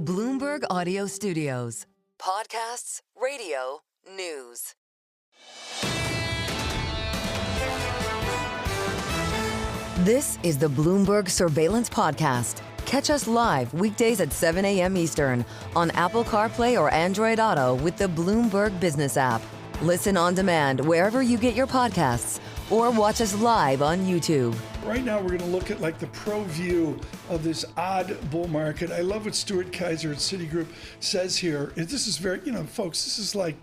Bloomberg Audio Studios. Podcasts, radio, news. This is the Bloomberg Surveillance Podcast. Catch us live weekdays at 7 a.m. Eastern on Apple CarPlay or Android Auto with the Bloomberg Business app. Listen on demand wherever you get your podcasts or watch us live on YouTube. Right now, we're going to look at like the pro view of this odd bull market. I love what Stuart Kaiser at Citigroup says here. And this is very, folks, this is like,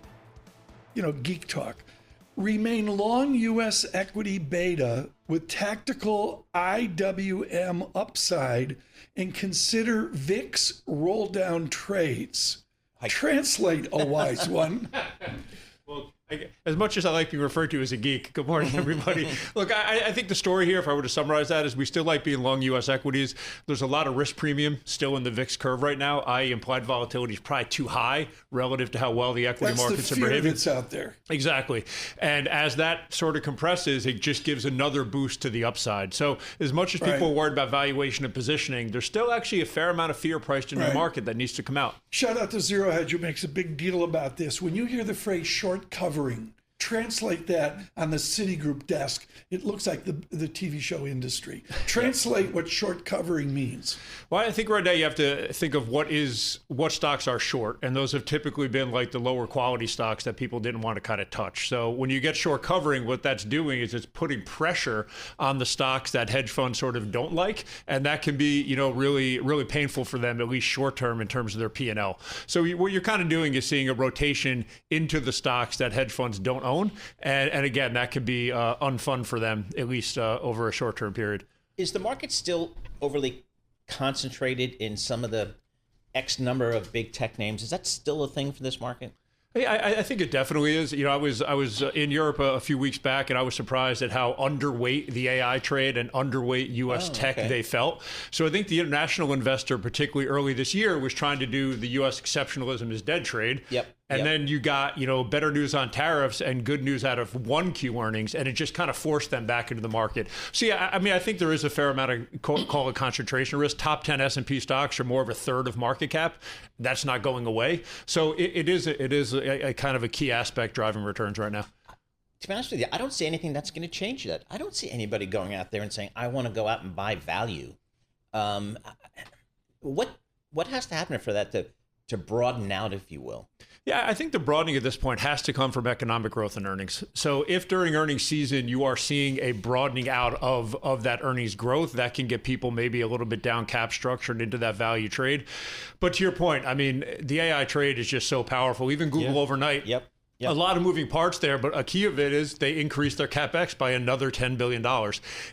geek talk. Remain long U.S. equity beta with tactical IWM upside and consider VIX roll down trades. Translate, a wise one. Well, as much as I like being referred to as a geek, good morning, everybody. Look, I think the story here, if I were to summarize that, is we still like being long U.S. equities. There's a lot of risk premium still in the VIX curve right now. Implied volatility is probably too high relative to how well the equity markets are behaving. That's out there. Exactly. And as that sort of compresses, it just gives another boost to the upside. So as much as people are worried about valuation and positioning, there's still actually a fair amount of fear priced into the market that needs to come out. Shout out to Zero Hedge, who makes a big deal about this. When you hear the phrase short covering, translate that on the Citigroup desk. It looks like the TV show industry. Translate what short covering means. Well, I think right now you have to think of what stocks are short, and those have typically been like the lower quality stocks that people didn't want to kind of touch. So when you get short covering, what that's doing is it's putting pressure on the stocks that hedge funds sort of don't like, and that can be really, really painful for them, at least short term in terms of their P&L. So what you're kind of doing is seeing a rotation into the stocks that hedge funds don't own, and again, that could be unfun for them, at least over a short-term period. Is the market still overly concentrated in some of the X number of big tech names? Is that still a thing for this market? I think it definitely is. I was in Europe a few weeks back, and I was surprised at how underweight the AI trade and underweight U.S. tech they felt. So I think the international investor, particularly early this year, was trying to do the U.S. exceptionalism is dead trade. And then you got, better news on tariffs and good news out of 1Q earnings, and it just kind of forced them back into the market. So yeah, I think there is a fair amount of call it concentration risk. Top 10 S&P stocks are more of a third of market cap. That's not going away. So it is a kind of a key aspect driving returns right now. To be honest with you, I don't see anything that's going to change that. I don't see anybody going out there and saying, I want to go out and buy value. What has to happen for that to broaden out, if you will? Yeah, I think the broadening at this point has to come from economic growth and earnings. So if during earnings season you are seeing a broadening out of that earnings growth, that can get people maybe a little bit down cap structured into that value trade. But to your point, the AI trade is just so powerful. Even Google overnight. A lot of moving parts there, but a key of it is they increased their CapEx by another $10 billion.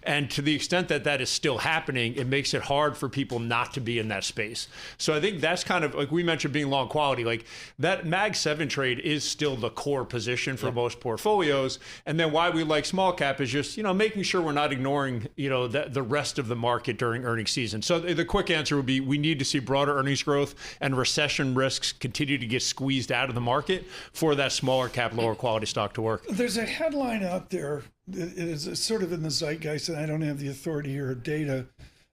And to the extent that that is still happening, it makes it hard for people not to be in that space. So I think that's kind of, like we mentioned, being long quality, like that Mag 7 trade is still the core position for most portfolios. And then why we like small cap is just, making sure we're not ignoring, the rest of the market during earnings season. So the quick answer would be we need to see broader earnings growth and recession risks continue to get squeezed out of the market for that smaller cap, lower quality stock to work. There's a headline out there, it is sort of in the zeitgeist, and I don't have the authority here or data,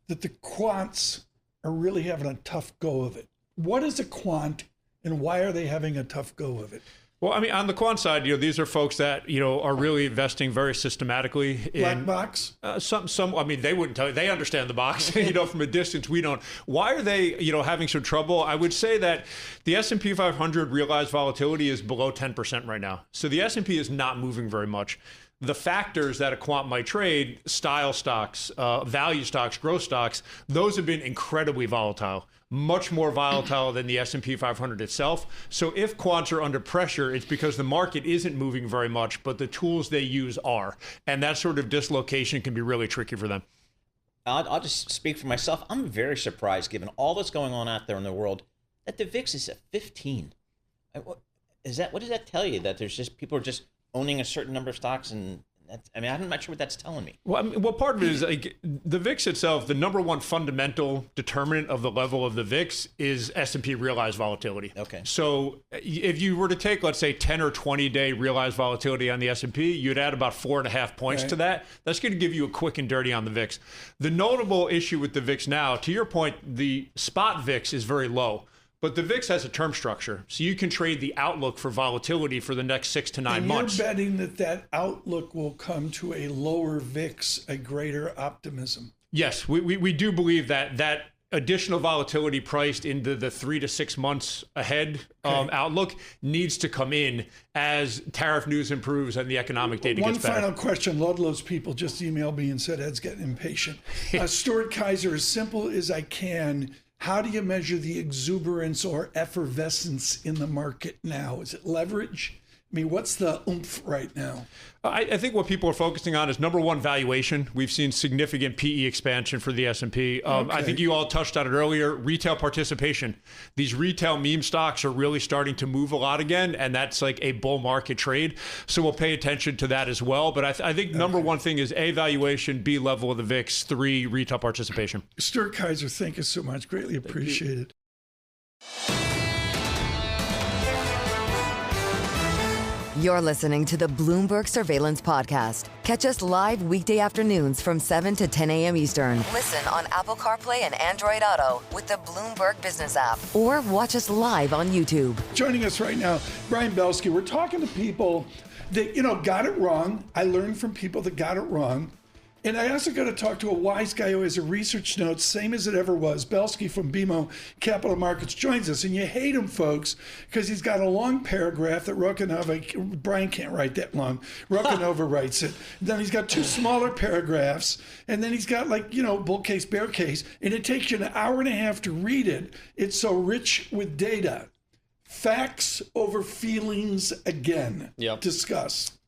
that the quants are really having a tough go of it. What is a quant, and why are they having a tough go of it? Well, on the quant side, these are folks that, are really investing very systematically in black box. They wouldn't tell you. They understand the box, from a distance. We don't. Why are they, having some trouble? I would say that the S&P 500 realized volatility is below 10% right now. So the S&P is not moving very much. The factors that a quant might trade, style stocks, value stocks, growth stocks, those have been incredibly volatile, much more volatile than the S&P 500 itself. So if quants are under pressure, it's because the market isn't moving very much, but the tools they use are. And that sort of dislocation can be really tricky for them. I'll just speak for myself. I'm very surprised, given all that's going on out there in the world, that the VIX is at 15. What does that tell you? That there's just people are just owning a certain number of stocks, and I'm not sure what that's telling me. Well, part of it is like the VIX itself. The number one fundamental determinant of the level of the VIX is S&P realized volatility. Okay. So if you were to take, let's say, 10 or 20 day realized volatility on the S&P, you'd add about 4.5 points to that. That's going to give you a quick and dirty on the VIX. The notable issue with the VIX now, to your point, the spot VIX is very low. But the VIX has a term structure, so you can trade the outlook for volatility for the next 6 to 9 months. You're betting that outlook will come to a lower VIX, a greater optimism. Yes, we do believe that additional volatility priced into the 3 to 6 months ahead outlook needs to come in as tariff news improves and the economic data gets better. One final question. Ludlow's people just emailed me and said Ed's getting impatient. Stuart Kaiser, as simple as I can, how do you measure the exuberance or effervescence in the market now? Is it leverage? I mean, what's the oomph right now? I think what people are focusing on is, number one, valuation. We've seen significant PE expansion for the S&P. I think you all touched on it earlier, retail participation. These retail meme stocks are really starting to move a lot again, and that's like a bull market trade. So we'll pay attention to that as well. But I think number one thing is A, valuation, B, level of the VIX, 3, retail participation. Stuart Kaiser, thank you so much. Greatly appreciate it. You're listening to the Bloomberg Surveillance Podcast. Catch us live weekday afternoons from 7 to 10 a.m. Eastern. Listen on Apple CarPlay and Android Auto with the Bloomberg Business app. Or watch us live on YouTube. Joining us right now, Brian Bellski. We're talking to people that, got it wrong. I learned from people that got it wrong. And I also got to talk to a wise guy who has a research note, same as it ever was. Belski from BMO Capital Markets joins us. And you hate him, folks, because he's got a long paragraph that Brian can't write that long. Ruckanova writes it. Then he's got 2 smaller paragraphs. And then he's got bull case, bear case. And it takes you an hour and a half to read it. It's so rich with data. Facts over feelings again. Yep. Discuss.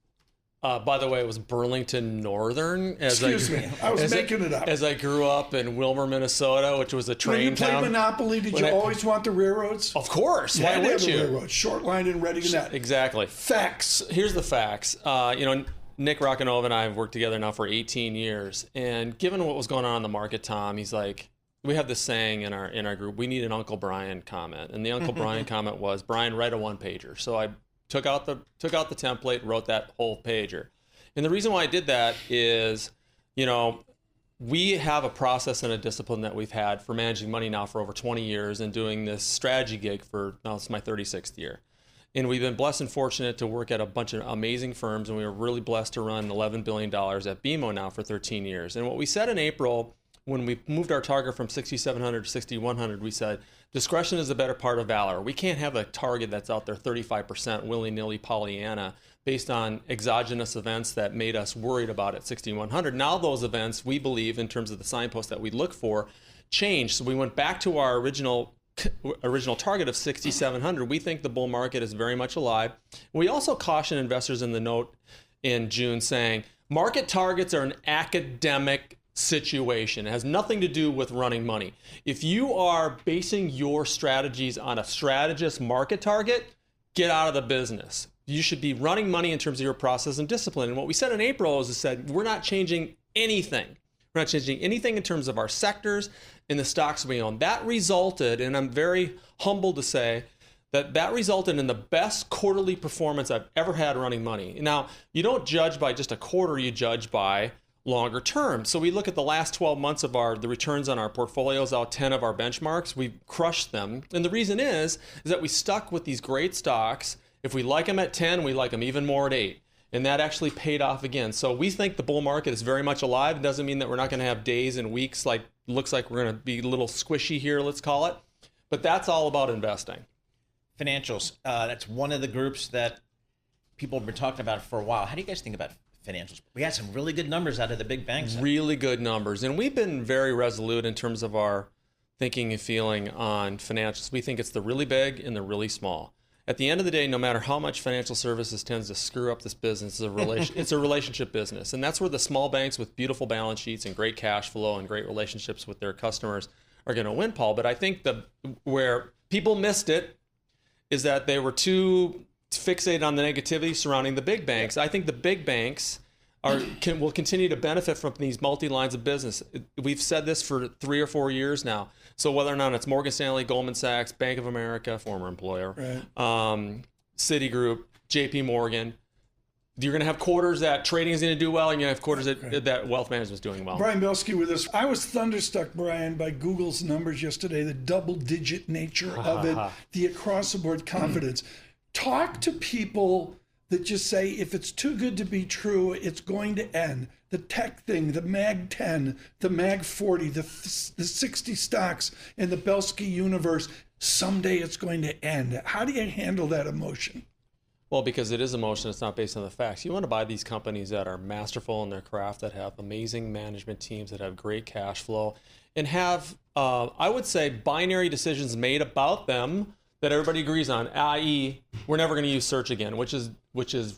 By the way, it was Burlington Northern. Excuse me, I was making it up. As I grew up in Wilmer, Minnesota, which was a train town. When you played Monopoly, did you always want the railroads? Of course. Why would you? Railroad, short line and ready to net. Exactly. Facts. Here's the facts. Nick Roccanova and I have worked together now for 18 years. And given what was going on in the market, Tom, he's like, we have this saying in our group, we need an Uncle Brian comment. And the Uncle Brian comment was, Brian, write a one-pager. So I took out the template, wrote that whole pager. And the reason why I did that is, we have a process and a discipline that we've had for managing money now for over 20 years and doing this strategy gig for, now it's my 36th year. And we've been blessed and fortunate to work at a bunch of amazing firms, and we were really blessed to run $11 billion at BMO now for 13 years. And what we said in April, when we moved our target from 6,700 to 6,100, we said, discretion is a better part of valor. We can't have a target that's out there 35% willy-nilly Pollyanna based on exogenous events that made us worried about at 6,100. Now those events, we believe, in terms of the signposts that we look for, changed. So we went back to our original target of 6,700. We think the bull market is very much alive. We also caution investors in the note in June saying, market targets are an academic situation. It has nothing to do with running money. If you are basing your strategies on a strategist market target, get out of the business. You should be running money in terms of your process and discipline. And what we said in April is we're not changing anything. We're not changing anything in terms of our sectors and the stocks we own. That resulted, and I'm very humbled to say, that resulted in the best quarterly performance I've ever had running money. Now, you don't judge by just a quarter, you judge by longer term. So we look at the last 12 months of the returns on our portfolios out 10 of our benchmarks. We've crushed them. And the reason is that we stuck with these great stocks. If we like them at 10, we like them even more at 8. And that actually paid off again. So we think the bull market is very much alive. It doesn't mean that we're not going to have days and weeks looks like we're going to be a little squishy here, let's call it. But that's all about investing. Financials, that's one of the groups that people have been talking about for a while. How do you guys think about financials? We had some really good numbers out of the big banks. Really good numbers. And we've been very resolute in terms of our thinking and feeling on financials. We think it's the really big and the really small. At the end of the day, no matter how much financial services tends to screw up this business, it's a relationship business. And that's where the small banks with beautiful balance sheets and great cash flow and great relationships with their customers are going to win, Paul. But I think where people missed it is that they were too fixated on the negativity surrounding the big banks. I think the big banks will continue to benefit from these multi-lines of business. We've said this for 3 or 4 years now. So whether or not it's Morgan Stanley, Goldman Sachs, Bank of America, former employer, right. Citigroup, JPMorgan, you're going to have quarters that trading is going to do well, and you're going to have quarters that wealth management is doing well. Brian Bellski with us. I was thunderstruck, Brian, by Google's numbers yesterday, the double-digit nature of it, the across-the-board confidence. Talk to people that just say, if it's too good to be true, it's going to end. The tech thing, the Mag 10, the Mag 40, the 60 stocks in the Belski universe, someday it's going to end. How do you handle that emotion? Well, because it is emotion, it's not based on the facts. You want to buy these companies that are masterful in their craft, that have amazing management teams, that have great cash flow, and have, I would say, binary decisions made about them that everybody agrees on, i.e., we're never going to use search again, which is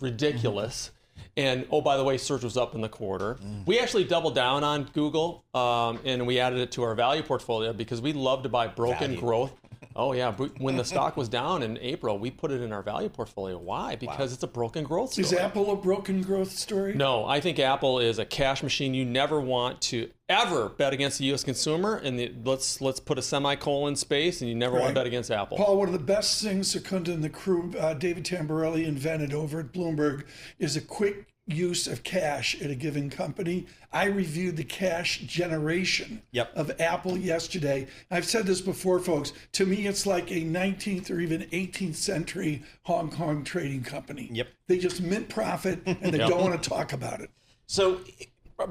ridiculous. And oh, by the way, search was up in the quarter. We actually doubled down on Google, and we added it to our value portfolio because we love to buy broken growth. Oh yeah, when the stock was down in April, we put it in our value portfolio. Why? Because it's a broken growth story. Is Apple a broken growth story? No, I think Apple is a cash machine. You never want to ever bet against the U.S. consumer. And let's put a semicolon space, and you never want to bet against Apple. Paul, one of the best things Secunda and the crew, David Tamborelli, invented over at Bloomberg is a quick use of cash at a given company. I reviewed the cash generation of Apple yesterday. I've said this before, folks. To me, it's like a 19th or even 18th century Hong Kong trading company. They just mint profit and they don't want to talk about it. So,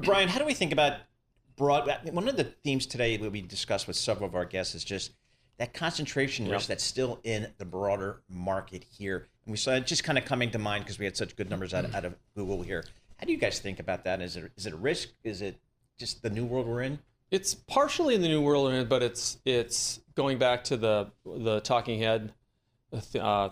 Brian, how do we think about one of the themes today that we discussed with several of our guests is just that concentration risk that's still in the broader market here. And we saw it just kind of coming to mind because we had such good numbers out of Google here. How do you guys think about that? Is it a risk? Is it just the new world we're in? It's partially in the new world we're in, but it's going back to the talking head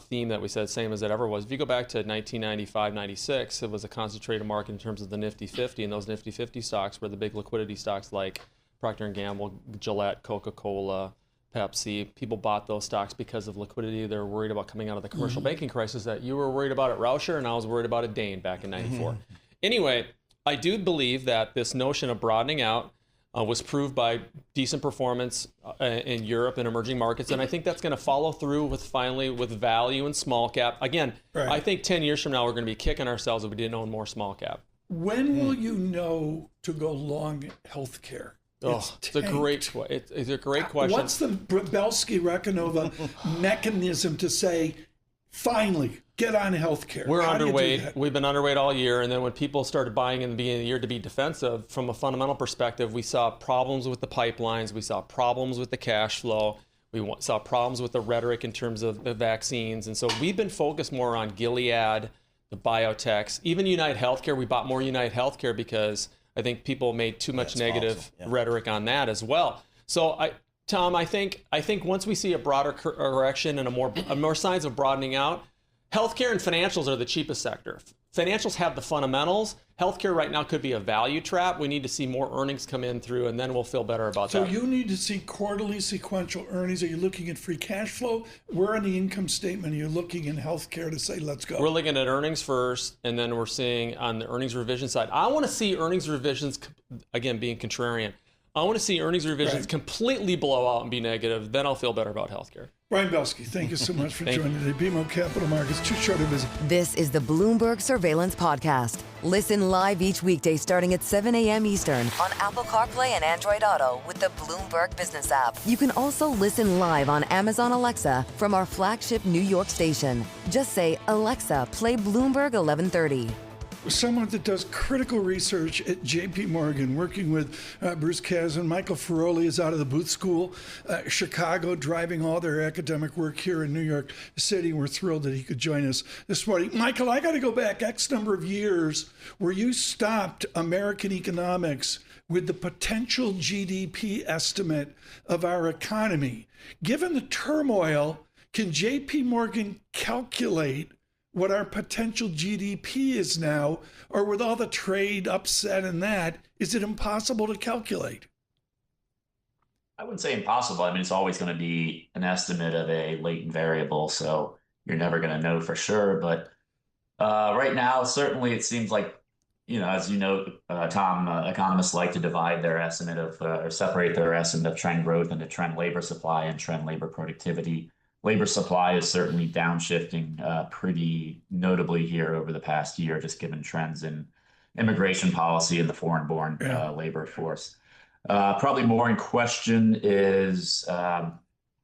theme that we said, same as it ever was. If you go back to 1995, 96, it was a concentrated market in terms of the Nifty 50, and those Nifty 50 stocks were the big liquidity stocks like Procter & Gamble, Gillette, Coca-Cola, Pepsi. People bought those stocks because of liquidity. They were worried about coming out of the commercial banking crisis that you were worried about at Rauscher, and I was worried about at Dane back in 94. Anyway, I do believe that this notion of broadening out was proved by decent performance in Europe and emerging markets, and I think that's going to follow through with value and small cap. Again, I think 10 years from now we're going to be kicking ourselves if we didn't own more small cap. When will you know to go long healthcare? It's a great question. What's the Belski-Rekanova mechanism to say, finally, get on healthcare? We're underweight. We've been underweight all year. And then when people started buying in the beginning of the year to be defensive, from a fundamental perspective, we saw problems with the pipelines. We saw problems with the cash flow. We saw problems with the rhetoric in terms of the vaccines. And so we've been focused more on Gilead, the biotechs, even United Healthcare. We bought more United Healthcare because I think people made too much negative rhetoric on that as well. So, Tom, I think once we see a broader correction and a more signs of broadening out, healthcare and financials are the cheapest sector. Financials have the fundamentals. Healthcare right now could be a value trap. We need to see more earnings come in through, and then we'll feel better about that. So you need to see quarterly sequential earnings. Are you looking at free cash flow? Where on the income statement are you looking in healthcare to say, let's go? We're looking at earnings first, and then we're seeing on the earnings revision side. I want to see earnings revisions, again, being contrarian. I want to see earnings revisions completely blow out and be negative. Then I'll feel better about healthcare. Brian Bellski, thank you so much for joining today. BMO Capital Markets, too short a visit. This is the Bloomberg Surveillance Podcast. Listen live each weekday starting at 7 a.m. Eastern on Apple CarPlay and Android Auto with the Bloomberg Business app. You can also listen live on Amazon Alexa from our flagship New York station. Just say, Alexa, play Bloomberg 1130. Someone that does critical research at JPMorgan, working with Bruce Kazan. Michael Feroli is out of the Booth School, Chicago, driving all their academic work here in New York City. We're thrilled that he could join us this morning. Michael, I got to go back X number of years where you stopped American economics with the potential GDP estimate of our economy. Given the turmoil, can JPMorgan calculate what our potential GDP is now, or with all the trade upset and that, is it impossible to calculate? I wouldn't say impossible. I mean, it's always going to be an estimate of a latent variable, so you're never going to know for sure. But right now, certainly it seems like, as you know, Tom, economists like to divide their estimate of, or separate their estimate of trend growth into trend labor supply and trend labor productivity. labor supply is certainly downshifting pretty notably here over the past year, just given trends in immigration policy and the foreign-born labor force. Probably more in question is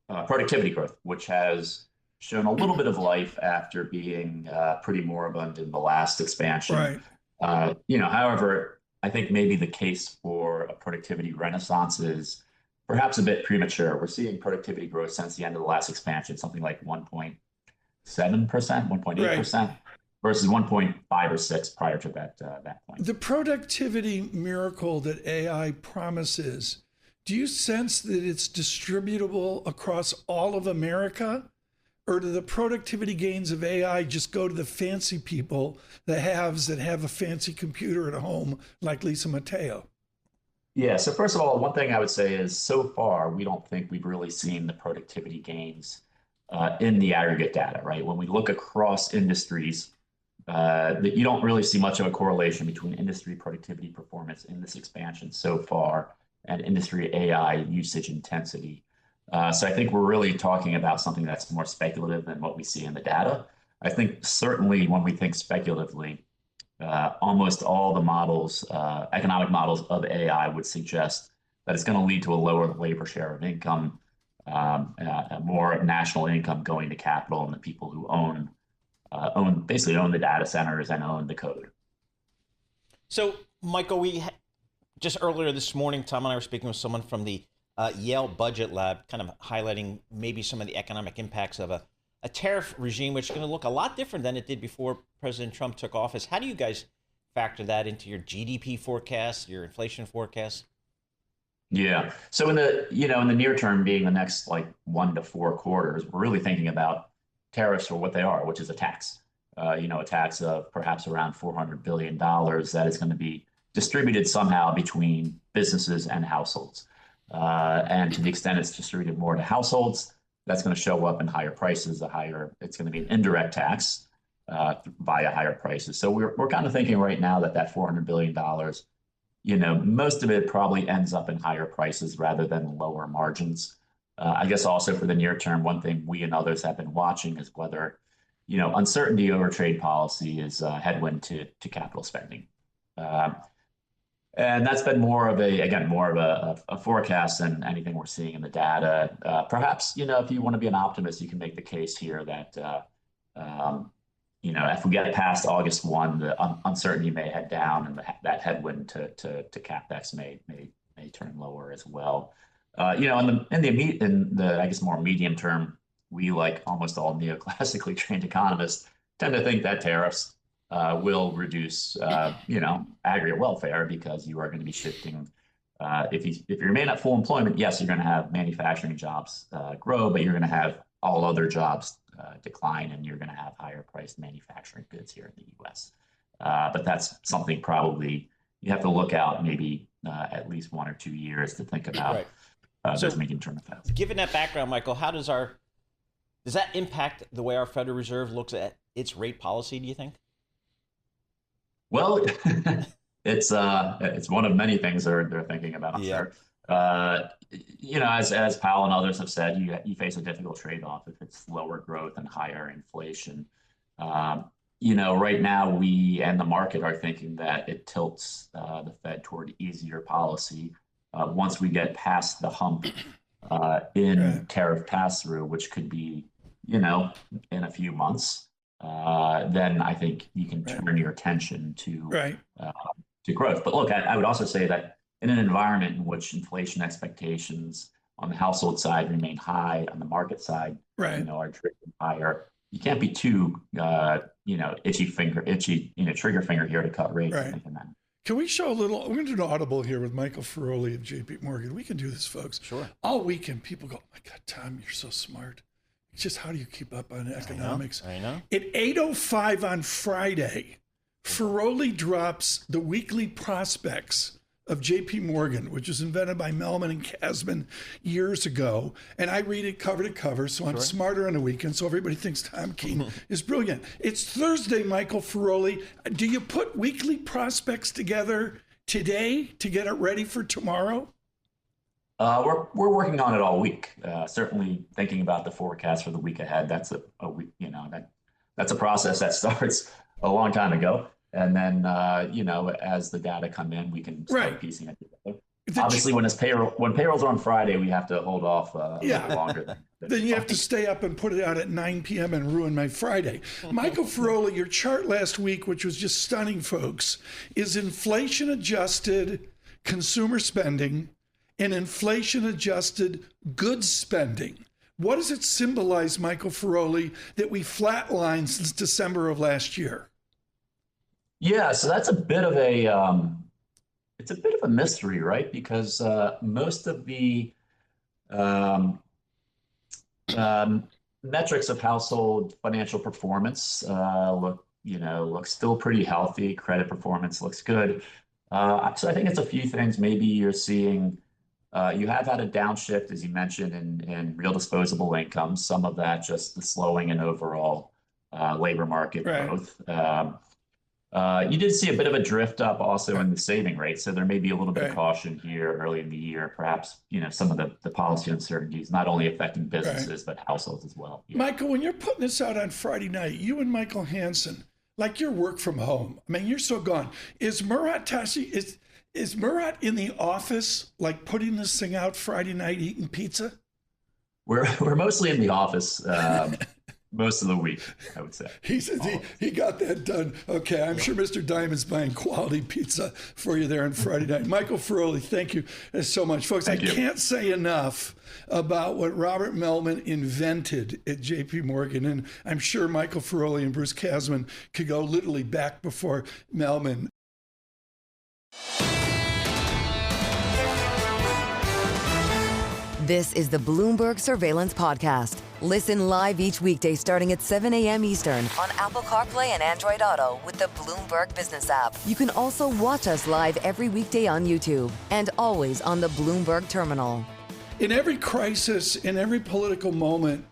productivity growth, which has shown a little bit of life after being pretty moribund in the last expansion. Right. However, I think maybe the case for a productivity renaissance is perhaps a bit premature. We're seeing productivity growth since the end of the last expansion, something like 1.7%, 1.8%, versus 1.5 or 6 prior to that point. The productivity miracle that AI promises, do you sense that it's distributable across all of America? Or do the productivity gains of AI just go to the fancy people, the haves that have a fancy computer at home, like Lisa Mateo? Yeah, so first of all, one thing I would say is so far, we don't think we've really seen the productivity gains in the aggregate data, right? When we look across industries, that you don't really see much of a correlation between industry productivity performance in this expansion so far and industry AI usage intensity. So I think we're really talking about something that's more speculative than what we see in the data. I think certainly when we think speculatively, almost all the models, economic models of AI would suggest that it's going to lead to a lower labor share of income, more national income going to capital and the people who basically own the data centers and own the code. So, Michael, just earlier this morning, Tom and I were speaking with someone from the Yale Budget Lab, kind of highlighting maybe some of the economic impacts of a tariff regime, which is going to look a lot different than it did before President Trump took office. How do you guys factor that into your GDP forecast, your inflation forecast? Yeah. So in the near term, being the next like 1 to 4 quarters, we're really thinking about tariffs for what they are, which is a tax. A tax of perhaps around $400 billion that is going to be distributed somehow between businesses and households. And to the extent it's distributed more to households, that's going to show up in higher prices. It's going to be an indirect tax via higher prices. So we're kind of thinking right now that $400 billion, most of it probably ends up in higher prices rather than lower margins. I guess also for the near term, one thing we and others have been watching is whether, uncertainty over trade policy is a headwind to capital spending. And that's been more of a forecast than anything we're seeing in the data. Perhaps, if you want to be an optimist, you can make the case here that, if we get past August 1, the uncertainty may head down and that headwind to CapEx may turn lower as well. In the I guess more medium term, we, like almost all neoclassically trained economists, tend to think that tariffs will reduce, aggregate welfare because you are going to be shifting. If you remain at full employment, yes, you're going to have manufacturing jobs grow, but you're going to have all other jobs decline, and you're going to have higher priced manufacturing goods here in the U.S. But that's something probably you have to look out maybe at least 1 or 2 years to think about those medium-term effects. Given that background, Michael, how does that impact the way our Federal Reserve looks at its rate policy, do you think? Well, it's one of many things they're thinking about, I'm sure. As Powell and others have said, you face a difficult trade-off if it's lower growth and higher inflation. Right now we and the market are thinking that it tilts the Fed toward easier policy once we get past the hump in tariff pass-through, which could be, in a few months. Then I think you can turn your attention to growth. But look, I would also say that in an environment in which inflation expectations on the household side remain high, on the market side, are drifting higher, you can't be too, trigger finger here to cut rates. Right. Can we show a little? We're going to do an audible here with Michael Feroli of JPMorgan. We can do this, folks. Sure. All weekend, people go, "Oh my God, Tom, you're so smart. It's just how do you keep up on economics?" I know. At 8:05 on Friday, Feroli drops the weekly prospects of JPMorgan, which was invented by Mellman and Kasman years ago. And I read it cover to cover, so I'm smarter on the weekend, so everybody thinks Tom Keene is brilliant. It's Thursday, Michael Feroli. Do you put weekly prospects together today to get it ready for tomorrow? We're working on it all week. Certainly thinking about the forecast for the week ahead. That's a week, that's a process that starts a long time ago. And then, as the data come in, we can start piecing it together. Obviously, when payrolls are on Friday, we have to hold off a little longer. Then you have to stay up and put it out at 9 p.m. and ruin my Friday. Michael Feroli, your chart last week, which was just stunning, folks, is inflation-adjusted consumer spending and inflation-adjusted goods spending. What does it symbolize, Michael Feroli, that we flatlined since December of last year? Yeah, so that's a bit of it's a bit of a mystery, right? Because most of the metrics of household financial performance look still pretty healthy. Credit performance looks good. So I think it's a few things. Maybe you're seeing you have had a downshift, as you mentioned, in real disposable income. Some of that just the slowing in overall labor market growth. You did see a bit of a drift up also in the saving rate. So there may be a little bit of caution here early in the year. Perhaps, some of the policy uncertainties, not only affecting businesses, but households as well. Yeah. Michael, when you're putting this out on Friday night, you and Michael Hansen, like you're work from home. I mean, you're so gone. Is Murat Murat in the office, like putting this thing out Friday night, eating pizza? We're mostly in the office. Most of the week, I would say. He says he got that done. Okay, I'm sure Mr. Diamond's buying quality pizza for you there on Friday night. Michael Feroli, thank you so much. Folks, I can't say enough about what Robert Mellman invented at JPMorgan. And I'm sure Michael Feroli and Bruce Kasman could go literally back before Mellman. This is the Bloomberg Surveillance Podcast. Listen live each weekday starting at 7 a.m. Eastern on Apple CarPlay and Android Auto with the Bloomberg Business app. You can also watch us live every weekday on YouTube and always on the Bloomberg Terminal. In every crisis, in every political moment,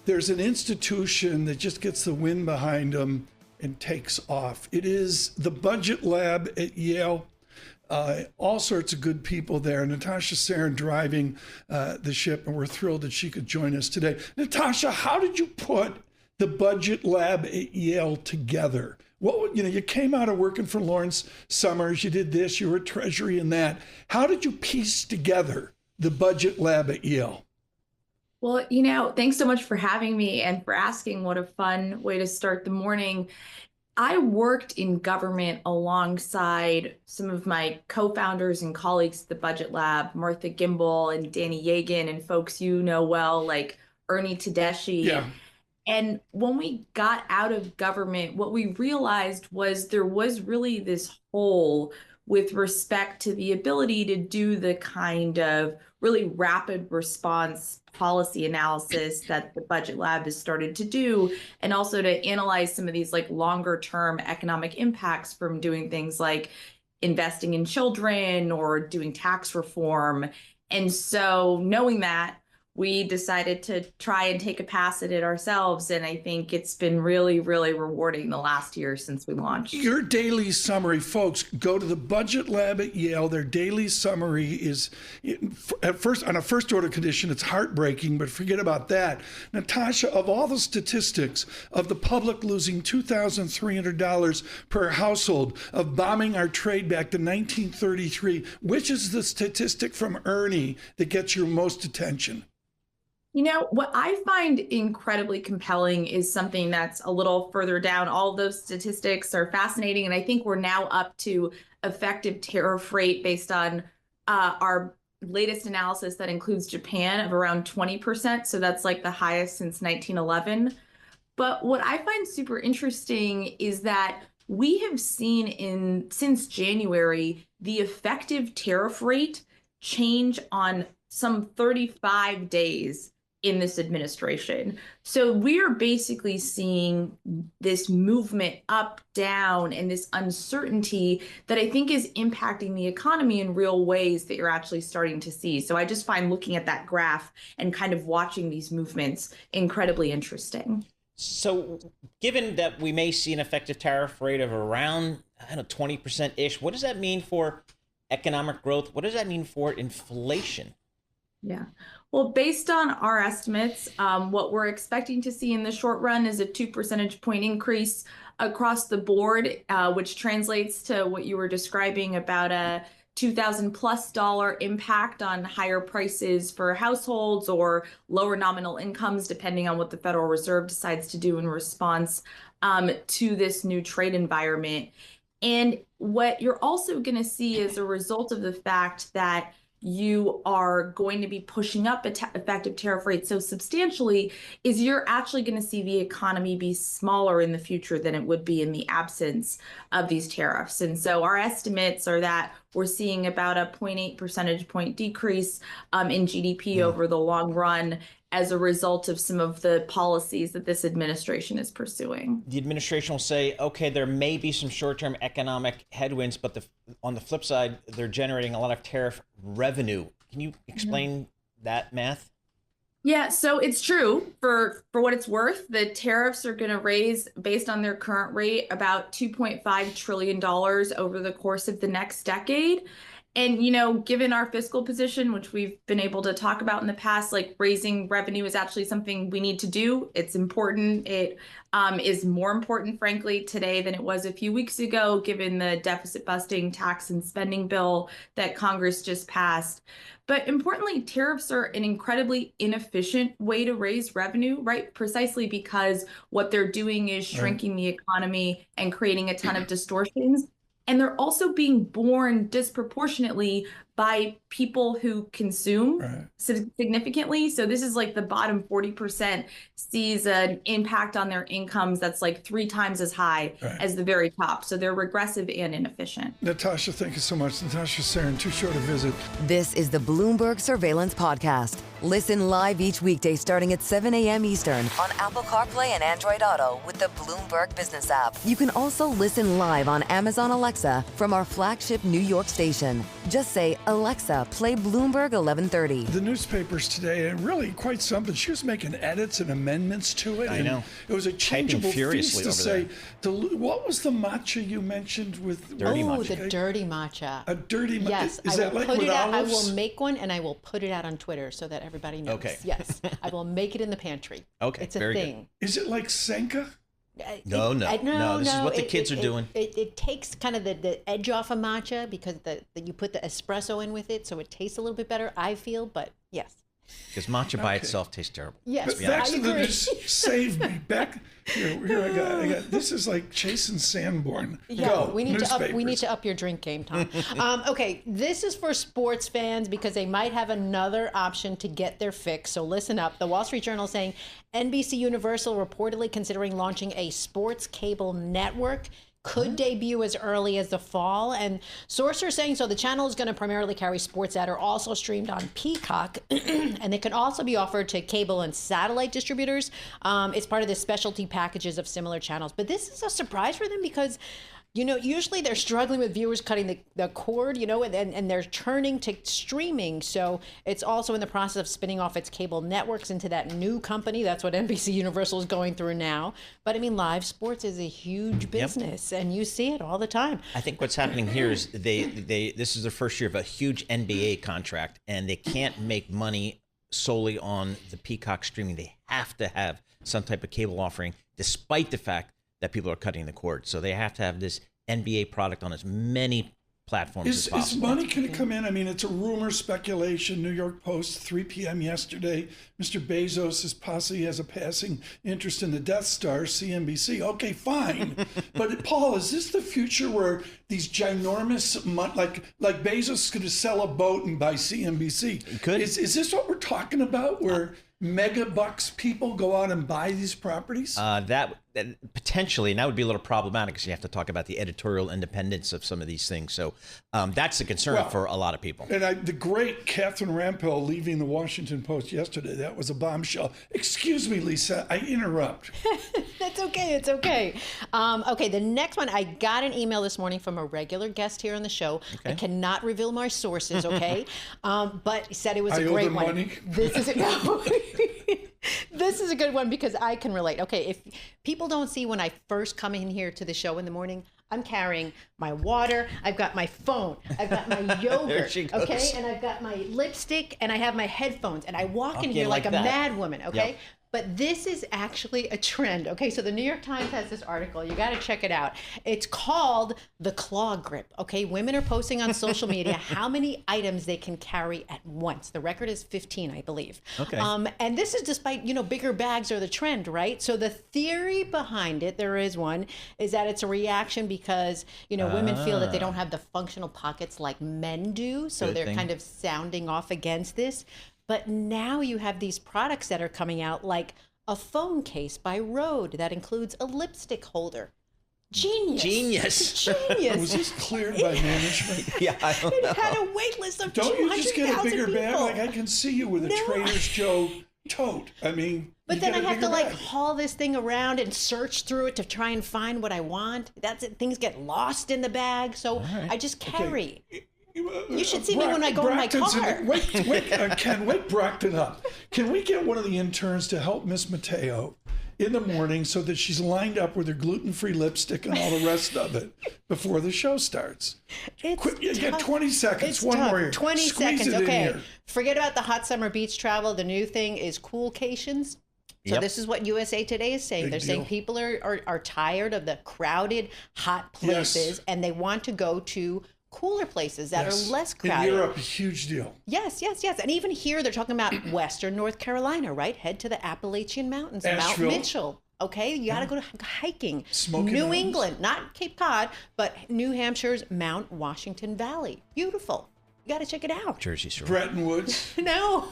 there's an institution that just gets the wind behind them and takes off. It is the Budget Lab at Yale. All sorts of good people there. Natasha Sarin driving the ship, and we're thrilled that she could join us today. Natasha, how did you put the Budget Lab at Yale together? You came out of working for Lawrence Summers. You did this. You were at Treasury and that. How did you piece together the Budget Lab at Yale? Well, thanks so much for having me and for asking. What a fun way to start the morning. I worked in government alongside some of my co-founders and colleagues at the Budget Lab, Martha Gimbel and Danny Yegan, and folks well, like Ernie Tedeschi. Yeah. And when we got out of government, what we realized was there was really this hole with respect to the ability to do the kind of really rapid response policy analysis that the Budget Lab has started to do, and also to analyze some of these like longer term economic impacts from doing things like investing in children or doing tax reform. And so knowing that, we decided to try and take a pass at it ourselves. And I think it's been really, really rewarding the last year since we launched. Your daily summary, folks, go to the Budget Lab at Yale. Their daily summary is, at first, on a first order condition, it's heartbreaking, but forget about that. Natasha, of all the statistics of the public losing $2,300 per household, of bombing our trade back to 1933, which is the statistic from Ernie that gets your most attention? What I find incredibly compelling is something that's a little further down. All of those statistics are fascinating. And I think we're now up to effective tariff rate based on our latest analysis that includes Japan of around 20%. So that's like the highest since 1911. But what I find super interesting is that we have seen since January, the effective tariff rate change on some 35 days in this administration. So we're basically seeing this movement up, down, and this uncertainty that I think is impacting the economy in real ways that you're actually starting to see. So I just find looking at that graph and kind of watching these movements incredibly interesting. So given that we may see an effective tariff rate of around 20%-ish, what does that mean for economic growth? What does that mean for inflation? Yeah. Well, based on our estimates, what we're expecting to see in the short run is a 2 percentage point increase across the board, which translates to what you were describing about a $2,000+ impact on higher prices for households or lower nominal incomes, depending on what the Federal Reserve decides to do in response to this new trade environment. And what you're also going to see as a result of the fact that you are going to be pushing up effective tariff rates so substantially is you're actually going to see the economy be smaller in the future than it would be in the absence of these tariffs. And so our estimates are that we're seeing about a 0.8 percentage point decrease in GDP over the long run as a result of some of the policies that this administration is pursuing. The administration will say, okay, there may be some short-term economic headwinds, but on the flip side, they're generating a lot of tariff revenue. Can you explain that math? Yeah, so it's true. For what it's worth, the tariffs are going to raise, based on their current rate, about $2.5 trillion over the course of the next decade. And, you know, given our fiscal position, which we've been able to talk about in the past, like raising revenue is actually something we need to do. It's important. It is more important, frankly, today than it was a few weeks ago, given the deficit busting tax and spending bill that Congress just passed. But importantly, tariffs are an incredibly inefficient way to raise revenue, right? Precisely because what they're doing is shrinking the economy and creating a ton of distortions. And they're also being borne disproportionately by people who consume significantly. So this is like the bottom 40% sees an impact on their incomes that's like 3 times as high as the very top. So they're regressive and inefficient. Natasha, thank you so much. Natasha Sarin, too short a visit. This is the Bloomberg Surveillance Podcast. Listen live each weekday starting at 7 a.m. Eastern on Apple CarPlay and Android Auto with the Bloomberg Business app. You can also listen live on Amazon Alexa from our flagship New York station. Just say, Alexa, play Bloomberg 1130. The newspapers today, and really quite something. She was making edits and amendments to it. I know. It was a changeable feast to say. What was the matcha you mentioned with dirty matcha? The dirty matcha. A dirty matcha. Yes, is that like put with it out, olives? I will make one and I will put it out on Twitter so that everybody knows. Okay. Yes, I will make it in the pantry. Okay, it's a very thing. Good. Is it like Senka? No. This is what the kids are doing. It takes kind of the edge off of matcha because you put the espresso in with it, so it tastes a little bit better, I feel, but yes. Because matcha by itself tastes terrible. Yes, but back to the news. Save me. Back here I got. This is like chasing Sanborn. Yeah, Go, we need to up your drink game, Tom. Okay, this is for sports fans because they might have another option to get their fix. So listen up. The Wall Street Journal saying NBC Universal reportedly considering launching a sports cable network. Could debut as early as the fall. And sources are saying so the channel is going to primarily carry sports that are also streamed on Peacock. And they can also be offered to cable and satellite distributors. It's part of the specialty packages of similar channels. But this is a surprise for them because, you know, usually they're struggling with viewers cutting the cord, you know, and they're turning to streaming. So it's also in the process of spinning off its cable networks into that new company. That's what NBC Universal is going through now. But I mean, live sports is a huge business, and you see it all the time. I think what's happening here is this is the first year of a huge NBA contract, and they can't make money solely on the Peacock streaming. They have to have some type of cable offering, despite the fact that people are cutting the cord. So they have to have this NBA product on as many platforms as possible. Is money going to come in? I mean, it's a rumor, speculation. New York Post, 3 p.m. yesterday. Mr. Bezos possibly has a passing interest in the Death Star, CNBC. Okay, fine. But Paul, is this the future where these ginormous, like Bezos is going to sell a boat and buy CNBC? Could. Is this what we're talking about, where mega bucks people go out and buy these properties? That potentially, and that would be a little problematic because you have to talk about the editorial independence of some of these things. So that's a concern for a lot of people. And the great Catherine Rampell leaving the Washington Post yesterday, that was a bombshell. Excuse me, Lisa, I interrupt. That's okay. It's okay. Okay, the next one, I got an email this morning from a regular guest here on the show. Okay. I cannot reveal my sources, okay? But he said it was a great one. Money. This is This is a good one because I can relate. Okay, if people don't see when I first come in here to the show in the morning, I'm carrying my water. I've got my phone. I've got my yogurt. Okay, and I've got my lipstick, and I have my headphones, and I walk in here like a mad woman. Okay. Yep. But this is actually a trend. Okay, so the New York Times has this article. You got to check it out. It's called the claw grip. Okay, women are posting on social media how many items they can carry at once. The record is 15, I believe. Okay. And this is despite, bigger bags are the trend, right? So the theory behind it, there is one, is that it's a reaction because, women feel that they don't have the functional pockets like men do. So they're kind of sounding off against this. But now you have these products that are coming out, like a phone case by Rode that includes a lipstick holder. Genius. Was this cleared by management? Yeah, I don't know. It had a wait list of 200,000 people. Don't you just get a bigger bag? Like, I can see you with a Trader's Joe tote. I mean, but then I have to haul this thing around and search through it to try and find what I want. That's it. Things get lost in the bag. So I just carry. Okay. You should see me when I go in my car. Ken, wake Brockton up. Can we get one of the interns to help Miss Mateo in the morning so that she's lined up with her gluten-free lipstick and all the rest of it before the show starts? You get 20 seconds. It's one tough. more. 20 Squeeze seconds. it in Okay. here. Forget about the hot summer beach travel. The new thing is coolcations. So this is what USA Today is saying. They're saying people are tired of the crowded, hot places, and they want to go to cooler places that are less crowded. In Europe, a huge deal. Yes. And even here, they're talking about Western North Carolina, right? Head to the Appalachian Mountains, Asheville. Mount Mitchell. Okay, you got to go to hiking. Smoky New Mountains. England, not Cape Cod, but New Hampshire's Mount Washington Valley. Beautiful. You got to check it out. Jersey Shore. Bretton Woods. No.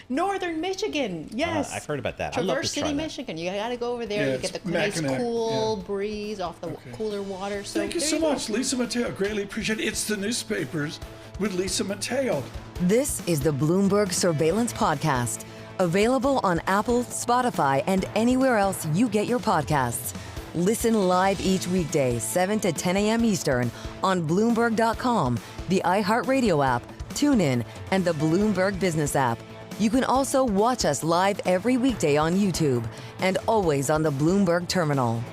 Northern Michigan. Yes. I've heard about that. Traverse City, Michigan. You got to go over there. You get the nice cool breeze off the cooler water. So thank you so much, Lisa Mateo. Greatly appreciate it. It's the newspapers with Lisa Mateo. This is the Bloomberg Surveillance Podcast, available on Apple, Spotify, and anywhere else you get your podcasts. Listen live each weekday, 7 to 10 a.m. Eastern on Bloomberg.com, the iHeartRadio app, TuneIn, and the Bloomberg Business app. You can also watch us live every weekday on YouTube and always on the Bloomberg Terminal.